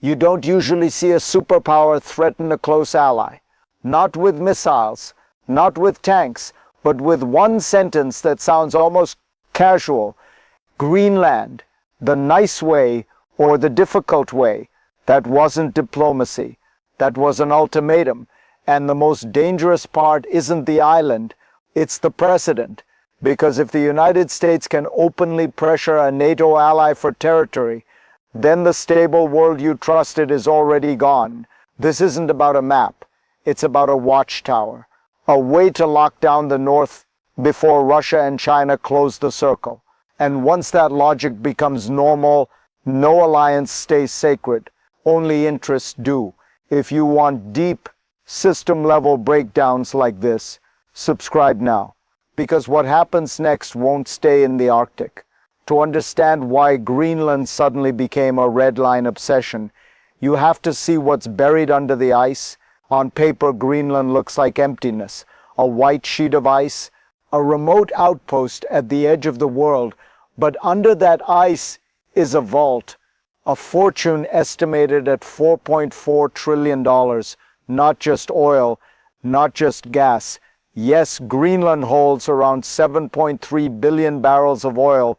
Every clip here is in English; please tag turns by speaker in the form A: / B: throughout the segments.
A: You don't usually see a superpower threaten a close ally. Not with missiles, not with tanks, but with one sentence that sounds almost casual. Greenland, the nice way or the difficult way. That wasn't diplomacy. That was an ultimatum. And the most dangerous part isn't the island, it's the precedent. Because if the United States can openly pressure a NATO ally for territory, then the stable world you trusted is already gone. This isn't about a map. It's about a watchtower, a way to lock down the North before Russia and China close the circle. And once that logic becomes normal, no alliance stays sacred. Only interests do. If you want deep, system-level breakdowns like this, subscribe now. Because what happens next won't stay in the Arctic. To understand why Greenland suddenly became a red line obsession, you have to see what's buried under the ice. On paper, Greenland looks like emptiness, a white sheet of ice, a remote outpost at the edge of the world. But under that ice is a vault, a fortune estimated at $4.4 trillion, not just oil, not just gas. Yes, Greenland holds around 7.3 billion barrels of oil,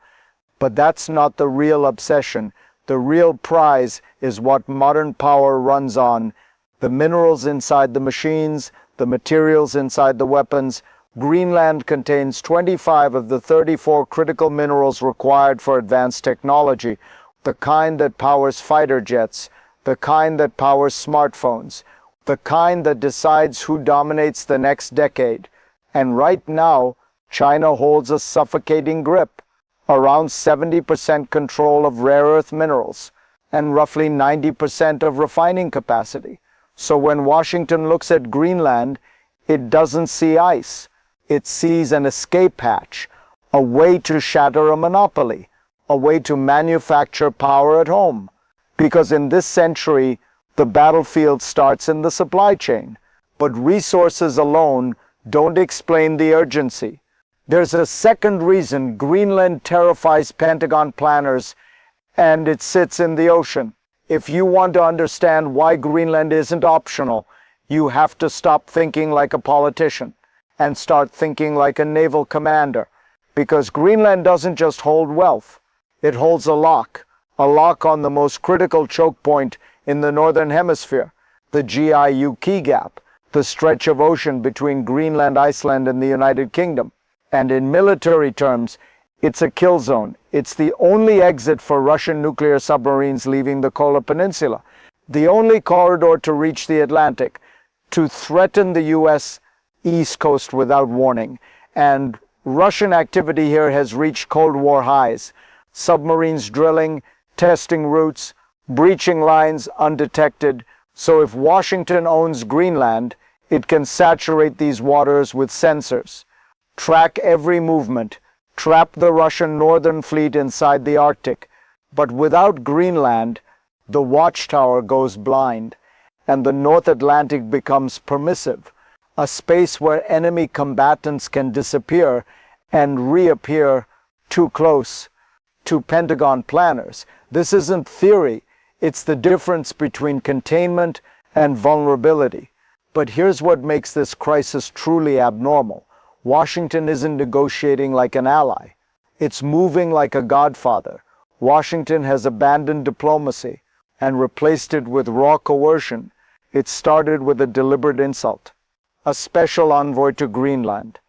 A: but that's not the real obsession. The real prize is what modern power runs on. The minerals inside the machines, the materials inside the weapons. Greenland contains 25 of the 34 critical minerals required for advanced technology. The kind that powers fighter jets, the kind that powers smartphones, the kind that decides who dominates the next decade. And right now, China holds a suffocating grip. Around 70% control of rare earth minerals, and roughly 90% of refining capacity. So when Washington looks at Greenland, it doesn't see ice. It sees an escape hatch, a way to shatter a monopoly, a way to manufacture power at home. Because in this century, the battlefield starts in the supply chain. But resources alone don't explain the urgency. There's a second reason Greenland terrifies Pentagon planners, and it sits in the ocean. If you want to understand why Greenland isn't optional, you have to stop thinking like a politician and start thinking like a naval commander. Because Greenland doesn't just hold wealth, it holds a lock on the most critical choke point in the Northern Hemisphere, the GIUK gap, the stretch of ocean between Greenland, Iceland, and the United Kingdom. And in military terms, it's a kill zone. It's the only exit for Russian nuclear submarines leaving the Kola Peninsula, the only corridor to reach the Atlantic, to threaten the U.S. East Coast without warning. And Russian activity here has reached Cold War highs. Submarines drilling, testing routes, breaching lines undetected. So if Washington owns Greenland, it can saturate these waters with sensors, track every movement, trap the Russian Northern Fleet inside the Arctic. But without Greenland, the watchtower goes blind, and the North Atlantic becomes permissive, a space where enemy combatants can disappear and reappear too close to Pentagon planners. This isn't theory, it's the difference between containment and vulnerability. But here's what makes this crisis truly abnormal. Washington isn't negotiating like an ally. It's moving like a godfather. Washington has abandoned diplomacy and replaced it with raw coercion. It started with a deliberate insult. A special envoy to Greenland.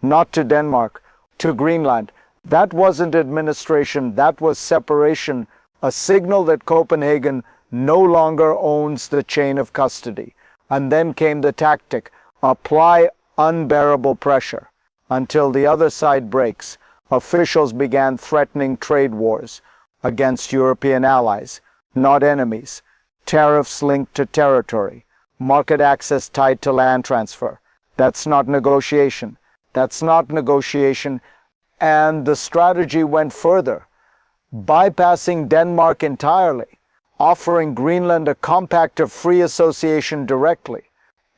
A: Not to Denmark, to Greenland. That wasn't administration, that was separation, a signal that Copenhagen no longer owns the chain of custody. And then came the tactic, apply unbearable pressure. Until the other side breaks, officials began threatening trade wars against European allies, not enemies, tariffs linked to territory, market access tied to land transfer. That's not negotiation. That's not negotiation. And the strategy went further, bypassing Denmark entirely, offering Greenland a compact of free association directly,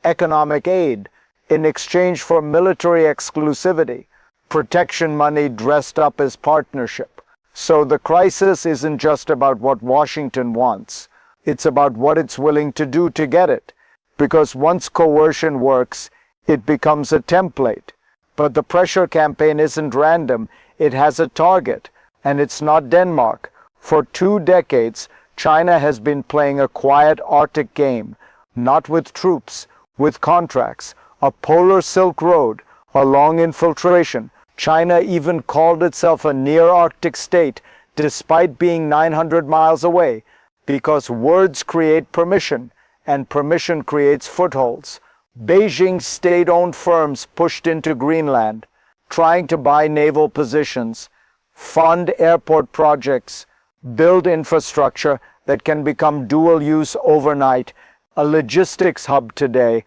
A: economic aid, in exchange for military exclusivity, protection money dressed up as partnership. So the crisis isn't just about what Washington wants. It's about what it's willing to do to get it. Because once coercion works, it becomes a template. But the pressure campaign isn't random. It has a target. And it's not Denmark. For 2 decades, China has been playing a quiet Arctic game. Not with troops, with contracts. A polar Silk Road, a long infiltration. China even called itself a near-Arctic state, despite being 900 miles away. Because words create permission, and permission creates footholds. Beijing state-owned firms pushed into Greenland, trying to buy naval positions, fund airport projects, build infrastructure that can become dual-use overnight, a logistics hub today,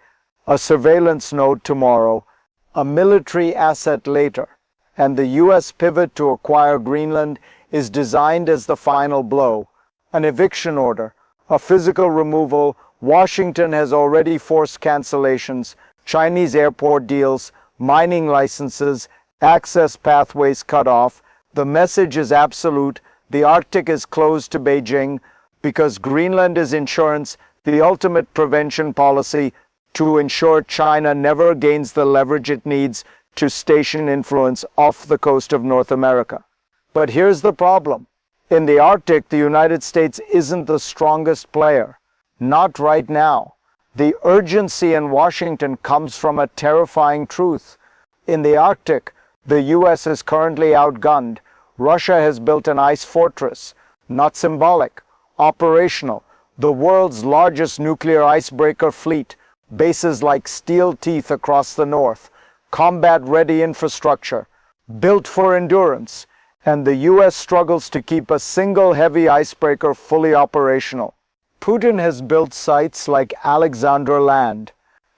A: a surveillance node tomorrow, a military asset later. And the US pivot to acquire Greenland is designed as the final blow. An eviction order, a physical removal. Washington has already forced cancellations, Chinese airport deals, mining licenses, access pathways cut off. The message is absolute. The Arctic is closed to Beijing because Greenland is insurance, the ultimate prevention policy to ensure China never gains the leverage it needs to station influence off the coast of North America. But here's the problem. In the Arctic, the United States isn't the strongest player. Not right now. The urgency in Washington comes from a terrifying truth. In the Arctic, the US is currently outgunned. Russia has built an ice fortress, not symbolic, operational, the world's largest nuclear icebreaker fleet, bases like steel teeth across the north, combat-ready infrastructure, built for endurance, and the US struggles to keep a single heavy icebreaker fully operational. Putin has built sites like Alexandra Land,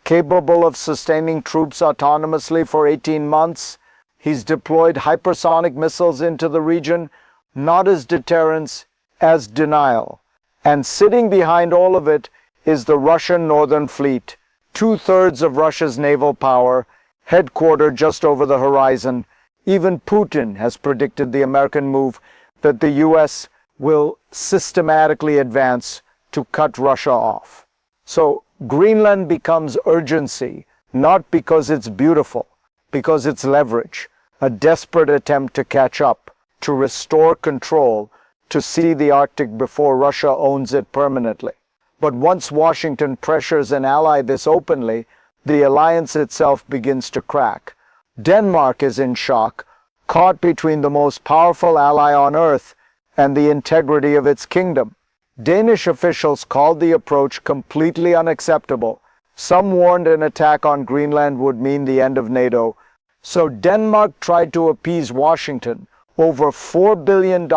A: capable of sustaining troops autonomously for 18 months. He's deployed hypersonic missiles into the region, not as deterrence, as denial. And sitting behind all of it is the Russian Northern Fleet, 2/3 of Russia's naval power, headquartered just over the horizon. Even Putin has predicted the American move that the US will systematically advance to cut Russia off. So Greenland becomes urgency, not because it's beautiful, because it's leverage, a desperate attempt to catch up, to restore control, to see the Arctic before Russia owns it permanently. But once Washington pressures an ally this openly, the alliance itself begins to crack. Denmark is in shock, caught between the most powerful ally on earth and the integrity of its kingdom. Danish officials called the approach completely unacceptable. Some warned an attack on Greenland would mean the end of NATO. So Denmark tried to appease Washington. Over $4 billion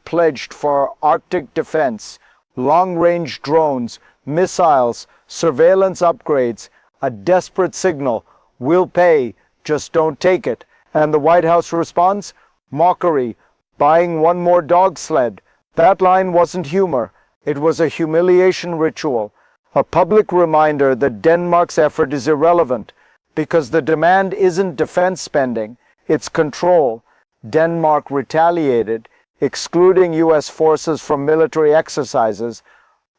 A: pledged for Arctic defense, long-range drones, missiles, surveillance upgrades, a desperate signal. We'll pay, just don't take it. And the White House responds? Mockery, buying one more dog sled. That line wasn't humor. It was a humiliation ritual, a public reminder that Denmark's effort is irrelevant, because the demand isn't defense spending, it's control. Denmark retaliated, excluding US forces from military exercises,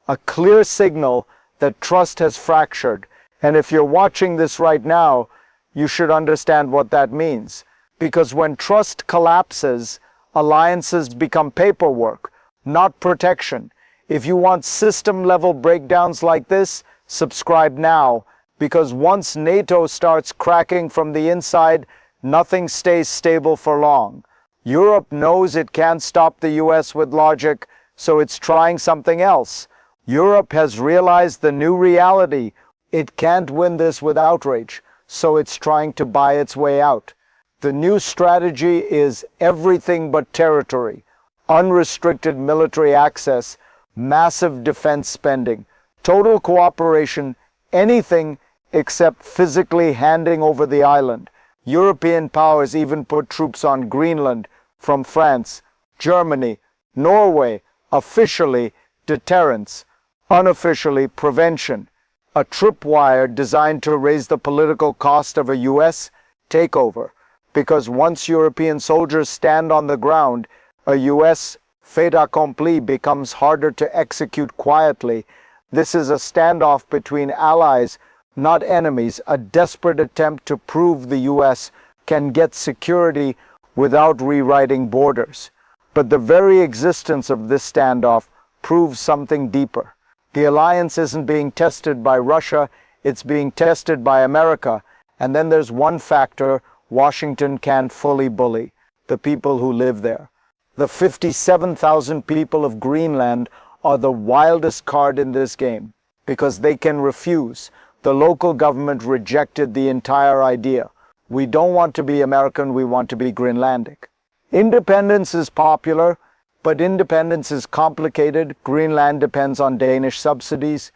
A: a clear signal that trust has fractured. And if you're watching this right now, you should understand what that means. Because when trust collapses, alliances become paperwork, not protection. If you want system-level breakdowns like this, subscribe now, because once NATO starts cracking from the inside, nothing stays stable for long. Europe knows it can't stop the US with logic, so it's trying something else. Europe has realized the new reality. It can't win this with outrage, so it's trying to buy its way out. The new strategy is everything but territory, unrestricted military access, massive defense spending, total cooperation, anything except physically handing over the island. European powers even put troops on Greenland from France, Germany, Norway. Officially, deterrence, unofficially, prevention. A tripwire designed to raise the political cost of a US takeover. Because once European soldiers stand on the ground, a US fait accompli becomes harder to execute quietly. This is a standoff between allies, not enemies, a desperate attempt to prove the US can get security without rewriting borders. But the very existence of this standoff proves something deeper. The alliance isn't being tested by Russia, it's being tested by America. And then there's one factor Washington can't fully bully: the people who live there. The 57,000 people of Greenland are the wildest card in this game, because they can refuse. The local government rejected the entire idea. We don't want to be American, we want to be Greenlandic. Independence is popular, but independence is complicated. Greenland depends on Danish subsidies,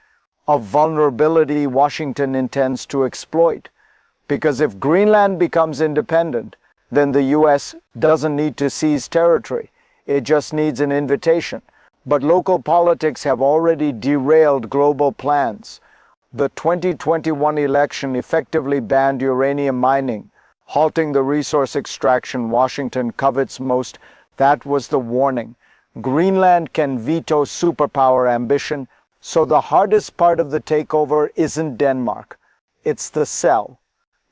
A: a vulnerability Washington intends to exploit. Because if Greenland becomes independent, then the US doesn't need to seize territory. It just needs an invitation. But local politics have already derailed global plans. The 2021 election effectively banned uranium mining, halting the resource extraction Washington covets most. That was the warning. Greenland can veto superpower ambition, so the hardest part of the takeover isn't Denmark. It's the sell.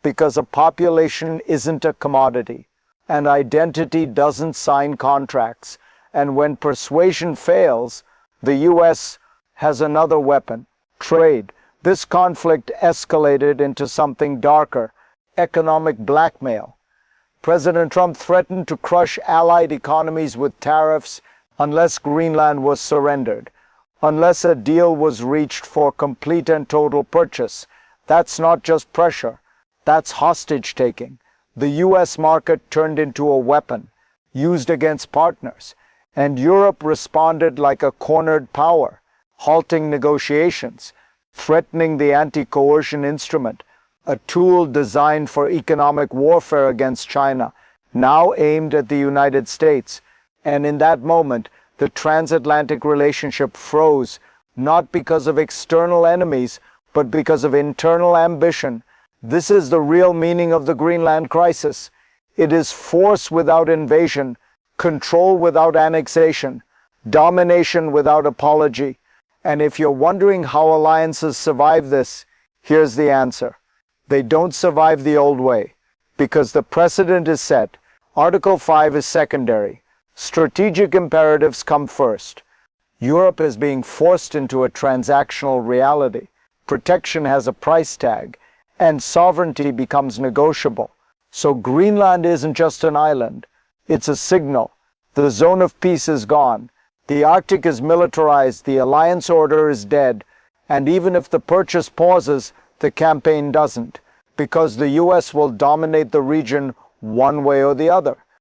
A: Because a population isn't a commodity, and identity doesn't sign contracts. And when persuasion fails, the US has another weapon: trade. This conflict escalated into something darker: economic blackmail. President Trump threatened to crush allied economies with tariffs unless Greenland was surrendered, unless a deal was reached for complete and total purchase. That's not just pressure, that's hostage-taking. The US market turned into a weapon, used against partners, and Europe responded like a cornered power, halting negotiations, threatening the anti-coercion instrument, a tool designed for economic warfare against China, now aimed at the United States. And in that moment, the transatlantic relationship froze, not because of external enemies, but because of internal ambition. This is the real meaning of the Greenland crisis. It is force without invasion, control without annexation, domination without apology. And if you're wondering how alliances survive this, here's the answer. They don't survive the old way, because the precedent is set. Article 5 is secondary. Strategic imperatives come first. Europe is being forced into a transactional reality. Protection has a price tag, and sovereignty becomes negotiable. So Greenland isn't just an island, it's a signal. The zone of peace is gone. The Arctic is militarized, the alliance order is dead, and even if the purchase pauses, the campaign doesn't, because the US will dominate the region one way or the other.